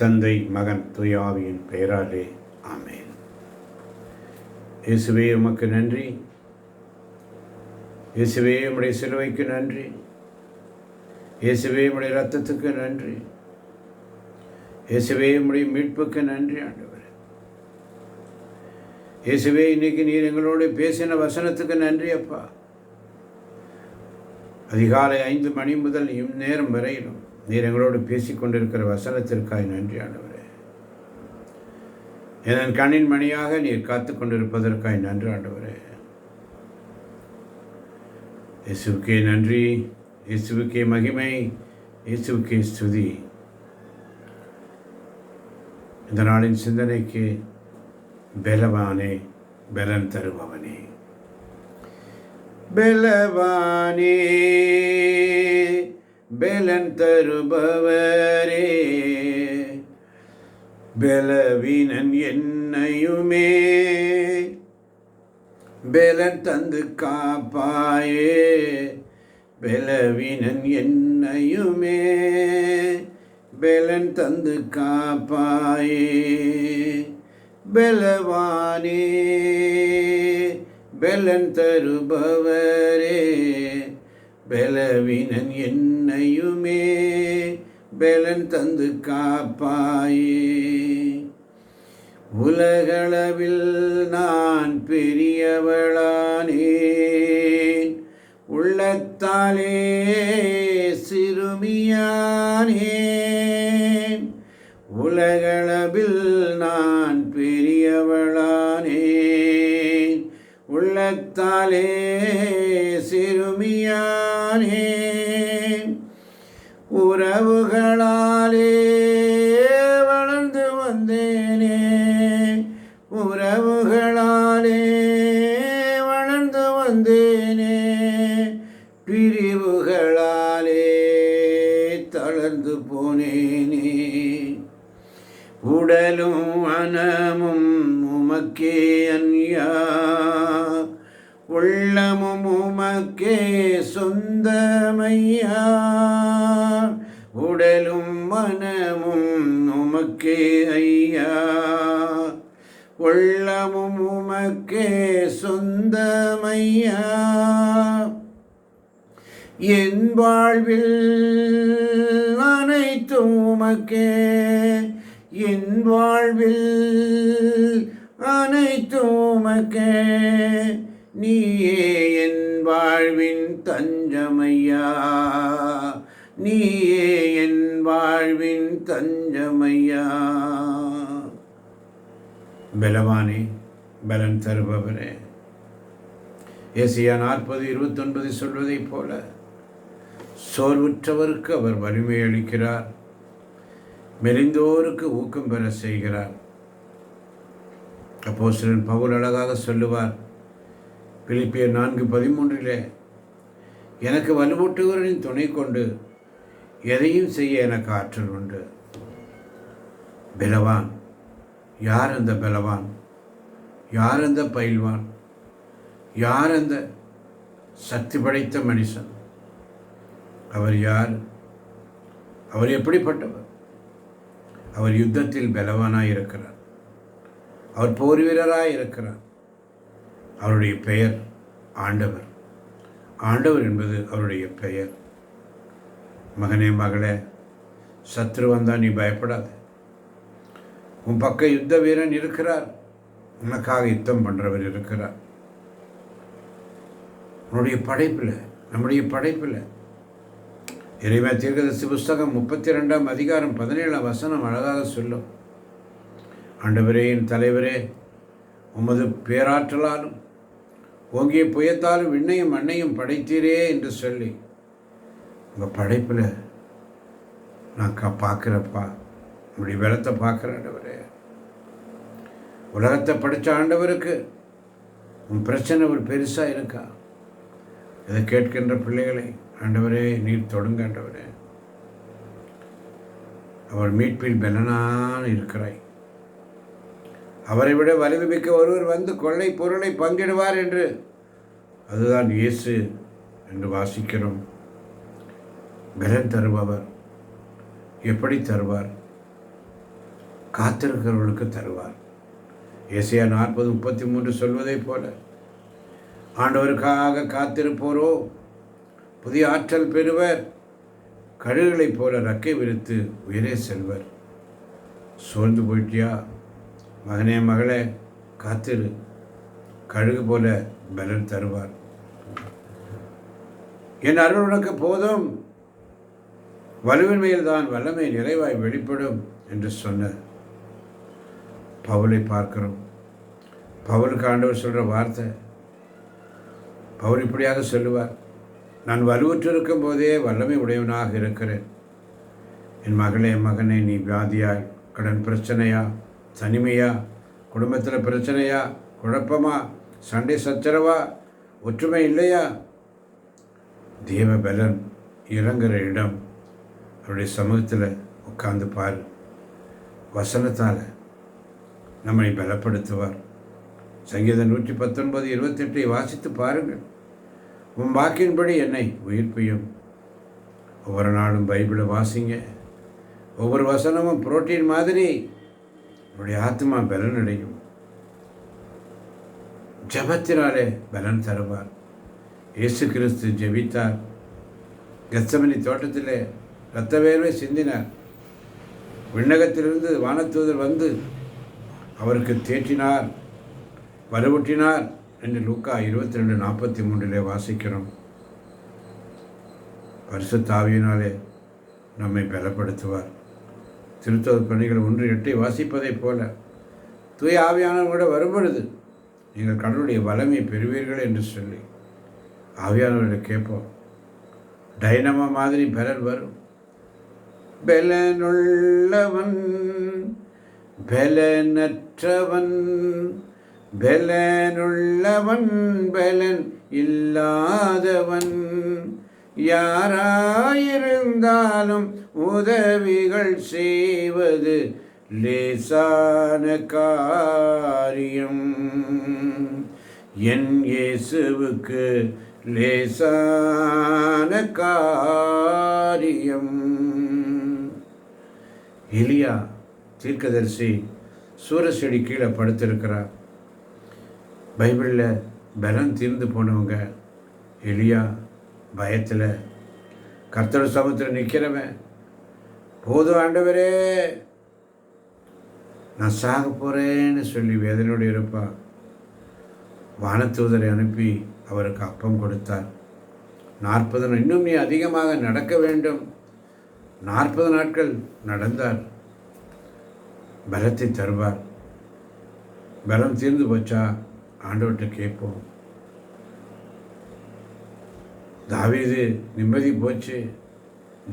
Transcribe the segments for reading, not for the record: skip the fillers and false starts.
தந்தை, மகன், தூய ஆவியின் பெயராலே ஆமென். இயேசுவே உமக்கு நன்றி. இயேசுவே உம்முடைய சிலுவைக்கு நன்றி. இயேசுவே உம்முடைய இரத்தத்துக்கு நன்றி. இயேசுவே உம்முடைய மீட்புக்கு நன்றி ஆண்டவரே. இயேசுவே இன்னைக்கு நீர் எங்களோடு பேசின வசனத்துக்கு நன்றி அப்பா. அதிகாலை 5 மணி முதல் இந்நேரம் வரையிலும் நீர் எங்களோடு பேசிக்கொண்டிருக்கிற வசனத்திற்காய் நன்றி ஆண்டவரே. என் கண்ணின் மணியாக நீர் காத்து கொண்டிருப்பதற்காய் நன்றி ஆண்டவரே. இயேசுவுக்கே நன்றி, இயேசுவுக்கே மகிமை, இயேசுவுக்கே ஸ்துதி. இந்த நாளின் சிந்தனைக்கு பலவானே, பலன் தருபவனே, பலவானே பலன் தருபவரே, பலவீனன் என்னையுமே பலன் தந்து காப்பாயே, பலவீனன் என்னையுமே பலன் தந்து காப்பாயே, பலவானே பலன் தருபவரே, பலவீனன் என்னையுமே பலன் தந்து காப்பாயே. உலகளவில் நான் பெரியவளானேன், உள்ளத்தாலே சிறுமியானேன். உலகளவில் நான் பெரியவளானேன், உள்ளத்தாலே சிறுமியானேன். உறவுகளாலே வளர்ந்து வந்தேனே, உறவுகளாலே வளர்ந்து வந்தேனே, பிரிவுகளாலே தளர்ந்து போனேனே. உடலும் மனமும் உமக்கே அன்யா, உள்ளமும் உமக்கே சொந்தமையா. உடலும் மனமும் உமக்கே ஐயா, உள்ளமும் உமக்கே சொந்தமையா. என் வாழ்வில் அனைத்தும் உமக்கே, என் வாழ்வில் அனைத்தும் உமக்கே. நீயே என் வாழ்வின் தஞ்சமையா, நீயே என் வாழ்வின் தஞ்சமையா. பலவானே பலன் தருபவரே. ஏசாயா 40:29 சொல்வதைப் போல சோர்வுற்றவருக்கு அவர் வலிமை அளிக்கிறார், மெலிந்தோருக்கு ஊக்கம் பெற செய்கிறார். அப்போஸ்தலன் பவுல் அழகாக சொல்லுவார் பிலிப்பியர் 4:13, எனக்கு வலுவூட்டுகிறவரின் துணை கொண்டு எதையும் செய்ய எனக்கு ஆற்றல் உண்டு. பலவான் யார்? அந்த பலவான் யார்? அந்த பயில்வான் யார்? அந்த சக்தி படைத்த மனுஷன் அவர் யார்? அவர் எப்படிப்பட்டவர்? அவர் யுத்தத்தில் பலவானாய் இருக்கிறார், அவர் போர் வீரராய் இருக்கிறார். அவருடைய பெயர் ஆண்டவர். ஆண்டவர் என்பது அவருடைய பெயர். மகனே மகளே, சத்ரு வந்தால் நீ பயப்படாது. உன் பக்க யுத்த வீரன் இருக்கிறார், உனக்காக யுத்தம் பண்ணுறவர் இருக்கிறார். உன்னுடைய படைப்பில், நம்முடைய படைப்பில் எரேமியா தீர்க்கதரிசி புஸ்தகம் 32:17 அழகாக சொல்லும். ஆண்டவரே, என் தலைவரே, உமது பேராற்றலாலும் ஓங்கிய புயத்தாலும் விண்ணையும் மண்ணையும் படைத்தீரே என்று சொல்லி உங்கள் படைப்பில் நான் பார்க்குறப்பா, உங்களுடைய பலத்தை பார்க்குற ஆண்டவரே. உலகத்தை படித்த ஆண்டவருக்கு உன் பிரச்சனை ஒரு பெருசாக இருக்கா? இதை கேட்கின்ற பிள்ளைகளை ஆண்டவரே நீர் தொடுங்க ஆண்டவரே. அவர் மீட்பில் பலனான இருக்கிறாய். அவரை விட வலிமை மிக்க ஒருவர் வந்து கொள்ளை பொருளை பங்கிடுவார் என்று, அதுதான் இயேசு என்று வாசிக்கிறோம். பலன் தருபவர் எப்படி தருவார்? காத்திருக்கிறவர்களுக்கு தருவார். ஏசாயா 40:33 சொல்வதைப் போல, ஆண்டவருக்காக காத்திருப்போரோ புதிய ஆற்றல் பெறுவர், கழுகுகளைப் போல ரெக்கை விரித்து உயரே செல்வர். சோர்ந்து போயிட்டியா? மகனே மகளே, காத்திரு, கழுகு போல பலன் தருவார். என் அருள் உனக்கு போதும், வலுவின்மையில் தான் வல்லமை நிறைவாய் வெளிப்படும் என்று சொன்ன பவுலை பார்க்கிறோம். பவுலுக்கு ஆண்டவர் சொல்கிற வார்த்தை, பவுல் இப்படியாக சொல்லுவார், நான் வலுவற்றிருக்கும் போதே வல்லமை உடையவனாக இருக்கிறேன். என் மகளே மகனே, நீ வியாதியாய், கடன் பிரச்சனையா, தனிமையா, குடும்பத்தில் பிரச்சனையா, குழப்பமா, சண்டை சச்சரவா, ஒற்றுமை இல்லையா? தேவ பலன் இறங்குற இடம் அவருடைய சமூகத்தில் உட்கார்ந்து பார். வசனத்தால் நம்மை பலப்படுத்துவார். சங்கீதம் 119:28 வாசித்து பாருங்கள். உன் வாக்கின்படி என்னை உயிர்ப்பியும். ஒவ்வொரு நாளும் பைபிளை வாசிங்க. ஒவ்வொரு வசனமும் புரோட்டீன் மாதிரி நம்முடைய ஆத்மா பலன் அடையும். ஜபத்தினாலே பலன் தருவார். இயேசு கிறிஸ்து ஜெபித்தார். கெத்சமனி தோட்டத்திலே இரத்த வேர்வை சிந்தினார். விண்ணகத்திலிருந்து வானதூதர் வந்து அவருக்கு தேற்றினார், வலுவூட்டினார் என்று லூக்கா 22:43 வாசிக்கிறோம். பரிசுத்த ஆவியினாலே நம்மை பலப்படுத்துவார். திருத்தொது பணிகள் 1:8 வாசிப்பதைப் போல தூய ஆவியானவரோட வரும்பொழுது நீங்கள் கடவுளுடைய வல்லமை பெறுவீர்கள் என்று சொல்லி ஆவியானவர்களை கேட்போம். டைனமா மாதிரி பலன் வரும். பலனுள்ளவன் பலனற்றவன், பலனுள்ளவன் பலன் இல்லாதவன், யாராயிருந்தாலும் உதவிகள் செய்வது லேசான காரியம். என் இயேசுவுக்கு லேசான காரியம். எலியா தீர்க்கதரிசி சூரசெடி கீழே படுத்திருக்கிறார். பைபிளில் பலன் தீர்ந்து போனவங்க எலியா பயத்தில் கர்த்தர் சமூகத்தில் நிற்கிறவன், போதும் ஆண்டவரே நான் சாக போகிறேன்னு சொல்லி வேதனையோடு இருப்பான். வானதூதரை அனுப்பி அவருக்கு அப்பம் கொடுத்தார். 40 நாள், இன்னும் நீ அதிகமாக நடக்க வேண்டும். 40 நாட்கள் நடந்தார். பலத்தை தருவார். பலம் தீர்ந்து போச்சா? ஆண்டவர்கிட்ட கேட்போம். தாவீது நிம்மதி போச்சு,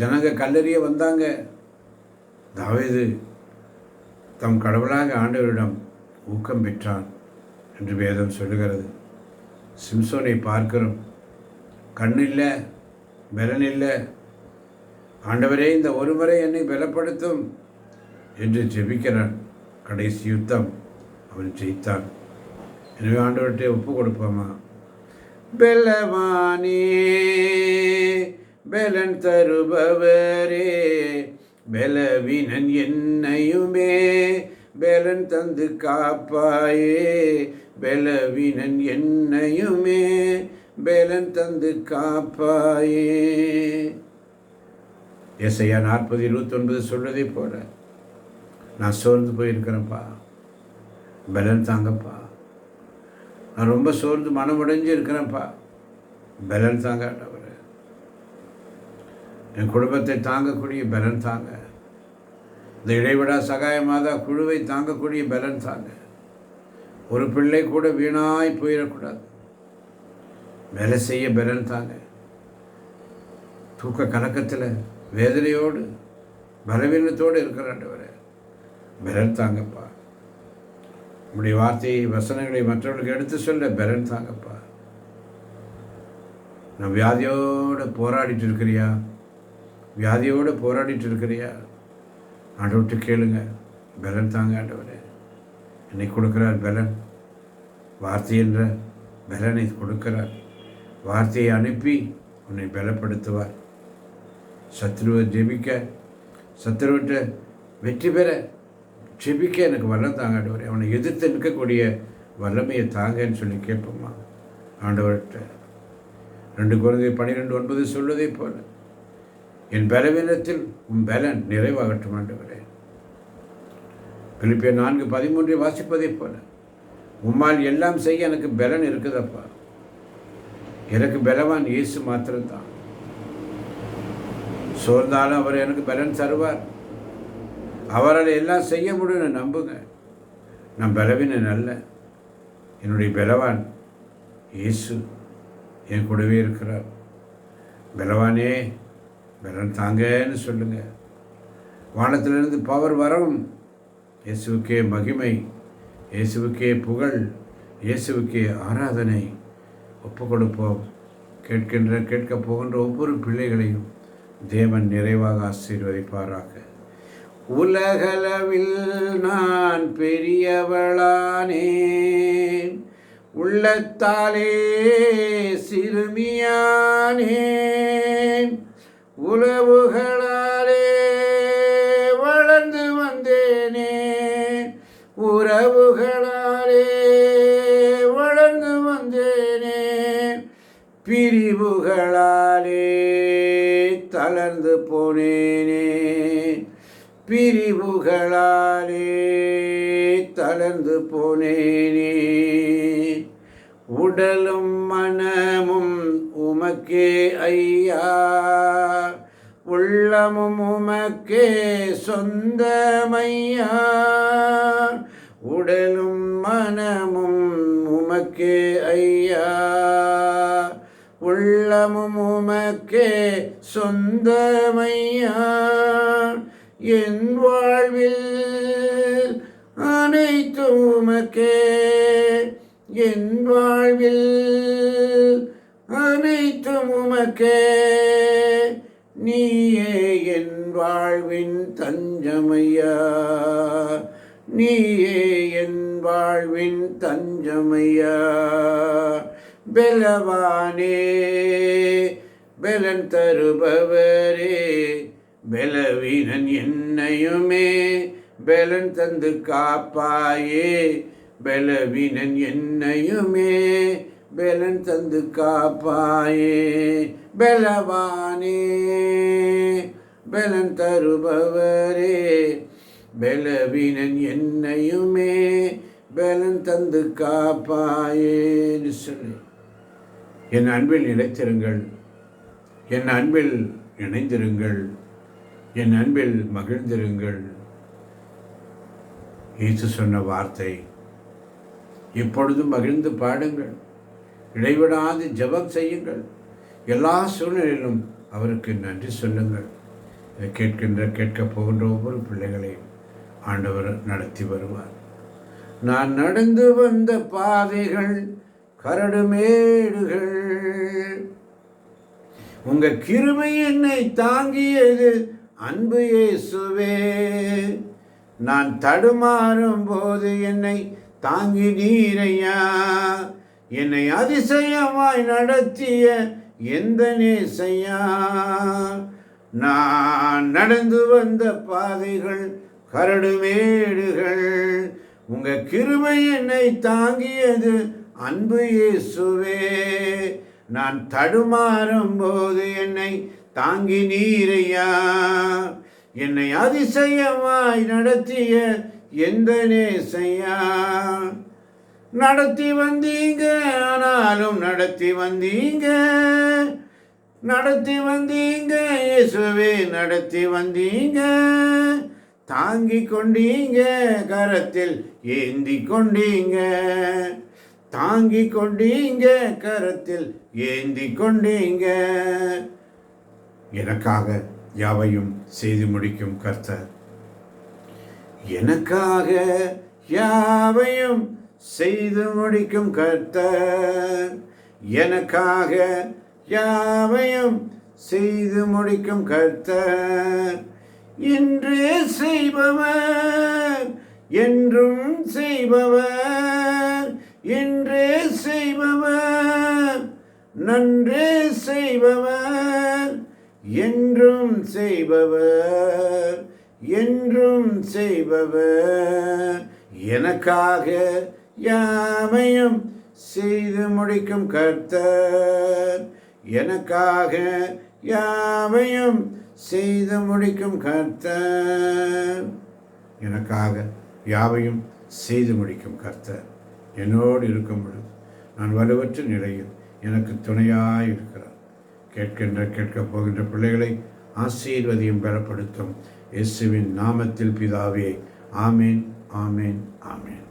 ஜனங்க கல்லறிய வந்தாங்க. தாவீது தம் கடவுளாக ஆண்டவரிடம் ஊக்கம் பெற்றான் என்று வேதம் சொல்லுகிறது. சிம்சோனை பார்க்கிறோம். கண் இல்லை, பலன் இல்லை. ஆண்டவரே இந்த ஒரு முறை என்னை பலப்படுத்தும் என்று ஜெபிக்கிறான். கடைசி யுத்தம் அவன் ஜெயித்தான். எனவே ஆண்டவர்கிட்ட ஒப்பு கொடுப்போமா? பலவானே பலன் தருபவரே, பலவீனன் என்னையுமே பலன் தந்து காப்பாயே, பலவீனன் என்னையுமே பலன் தந்து காப்பாயே. ஏசாயா 40:29 சொல்வதை போல, நான் சோர்ந்து போயிருக்கிறேன்ப்பா, பலன் தாங்கப்பா. நான் ரொம்ப சோர்ந்து மனமுடைஞ்சு இருக்கிறேன்ப்பா, பலன் தாங்க ஆண்டவரே. என் குடும்பத்தை தாங்கக்கூடிய பலன் தாங்க. இந்த இடைவிடா சகாய மாதா குழுவை தாங்கக்கூடிய பலன் தாங்க. ஒரு பிள்ளை கூட வீணாய் போயிடக்கூடாது. வேலை செய்ய பலன் தாங்க. தூக்க கலக்கத்தில் வேதனையோடு பலவீனத்தோடு இருக்கிற ஆண்டவரே, பலன் தாங்கப்பா. நம்முடைய வார்த்தையை வசனங்களை மற்றவர்களுக்கு எடுத்து சொல்ல பலன் தாங்கப்பா. நான் வியாதியோடு போராடிட்டு இருக்கிறியா? வியாதியோடு போராடிட்டு இருக்கிறியா? ஆண்டவர்கிட்ட கேளுங்க, பலன் தாங்க ஆண்டவரே. என்னை கொடுக்கிறார் பலன். வார்த்தை என்ற பலனை கொடுக்கிறார். வார்த்தையை அனுப்பி உன்னை பலப்படுத்துவார். சத்ருவை ஜெபிக்க, சத்ருவிட்ட வெற்றி பெற ஜெபிக்க எனக்கு வல்லம் தாங்க ஆண்டவரே, அவனை எதிர்த்து நிற்கக்கூடிய வல்லமையை தாங்கன்னு சொல்லி கேட்போம்மா ஆண்டவர்கிட்ட. 2 Corinthians 12:9 சொல்வதை போல என் பலவீனத்தில் உன் பலன் நிறைவாகட்டும் ஆண்டவரே. பிலிப்பியர் 4:13 வாசிப்பதை போல உம்மால் எல்லாம் செய்ய எனக்கு பலன் இருக்குதப்பா. எனக்கு பலவான் இயேசு மாத்திரம்தான். சோர்ந்தாலும் அவர் எனக்கு பலன் தருவார். அவரால் எல்லாம் செய்ய முடியும்னு நம்புங்க. நான் பலவீனன் அல்ல, என்னுடைய பலவான் இயேசு என் கூடவே இருக்கிறார். பலவானே பலன் தாங்கன்னு சொல்லுங்க. வானத்திலிருந்து பவர் வரும். இயேசுவுக்கே மகிமை, இயேசுவுக்கே புகழ், இயேசுவுக்கே ஆராதனை ஒப்பு கொடுப்போம். கேட்கப் போகின்ற ஒவ்வொரு பிள்ளைகளையும் தேவன் நிறைவாக ஆசீர்வதிப்பாராக. உலகளவில் நான் பெரியவளானேன், உள்ளத்தாலே சிறுமியானேன், உறவுகளாலே வளர்ந்து வந்தேனே, உறவுகளாலே வளர்ந்து வந்தேனே, பிரிவுகளாலே தளர்ந்து போனேனே, பிரிவுகளாலே தளர்ந்து போனேனே. உடலும் மனமும் உமக்கே ஐயா, உள்ளமும் உமக்கே சொந்தமையா, உடலும் மனமும் உமக்கே ஐயா, உள்ளமும் உமக்கே சொந்தமையா. என் வாழ்வில் அனைத்தும் உமக்கே, என் வாழ்வில் அனைத்தும் உமக்கே, நீயே என் வாழ்வின் தஞ்சமையா, நீயே என் வாழ்வின் தஞ்சமையா. பலவானே பலன் தருபவரே, பலவீனன் என்னையுமே பலன் தந்து காப்பாயே, பலவீனன் என்னையுமே பலன் தந்து காப்பாயே. பலவானே பலன் தருபவரே, பலவீனன் என்னையுமே பலன் தந்து காப்பாயேன்னு சொல்லி என் அன்பில் நிலைத்திருங்கள், என் அன்பில் இணைந்திருங்கள், என் அன்பில் மகிழ்ந்திருங்கள். இயேசு சொன்ன வார்த்தை, இப்பொழுதும் மகிழ்ந்து பாடுங்கள், இடைவிடாது ஜெபம் செய்யுங்கள், எல்லா சூழ்நிலையிலும் அவருக்கு நன்றி சொல்லுங்கள். இதை கேட்கப் போகின்ற ஒவ்வொரு பிள்ளைகளையும் ஆண்டவர் நடத்தி வருவார். நான் நடந்து வந்த பாதைகள் கரடுமேடுகள், உங்க கிருபை என்னை தாங்கியது அன்பு இயேசுவே. நான் தடுமாறும் போது என்னை தாங்கி நீரையா, என்னை அதிசயமாய் நடத்திய எந்த நேசையா. நான் நடந்து வந்த பாதைகள் கரடுமேடுகள், உங்க கிருபை என்னை தாங்கியது அன்பு இயேசுவே. நான் தடுமாறும் போது என்னை தாங்கி நீரையா, என்னை அதிசயமாய் நடத்திய எந்த நேசையா. நடத்தி வந்தீங்க, ஆனாலும் நடத்தி வந்தீங்க, நடத்தி வந்தீங்க இயேசுவே, நடத்தி வந்தீங்க. தாங்கி கொண்டீங்க, கரத்தில் ஏந்தி கொண்டீங்க, தாங்கி கொண்டீங்க, கரத்தில் ஏந்தி கொண்டீங்க. எனக்காக யாவையும் செய்து முடிக்கும் கர்த்தர், எனக்காக யாவையும் செய்து முடிக்கும் கர்த்தர், எனக்காக யாவையும் செய்து முடிக்கும் கர்த்தர். இன்றே செய்பவர், என்றும் செய்பவர், இன்றே செய்பவர், நன்றே செய்பவர், என்றும் செய்பவர். என்றும் செய்பவர், எனக்காக யாவையும் செய்து முடிக்கும் கர்த்தர், எனக்காக யாவையும் செய்து முடிக்கும் கர்த்தர், எனக்காக யாவையும் செய்து முடிக்கும் கர்த்தர் என்னோடு இருக்கும் பொழுது நான் வலுவற்ற நிலையில் எனக்கு துணையாய் இருக்கிறார். கேட்கப் போகின்ற பிள்ளைகளை ஆசீர்வதியும் பலப்படுத்தும் இயேசுவின் நாமத்தில் பிதாவே. ஆமேன், ஆமேன், ஆமேன்.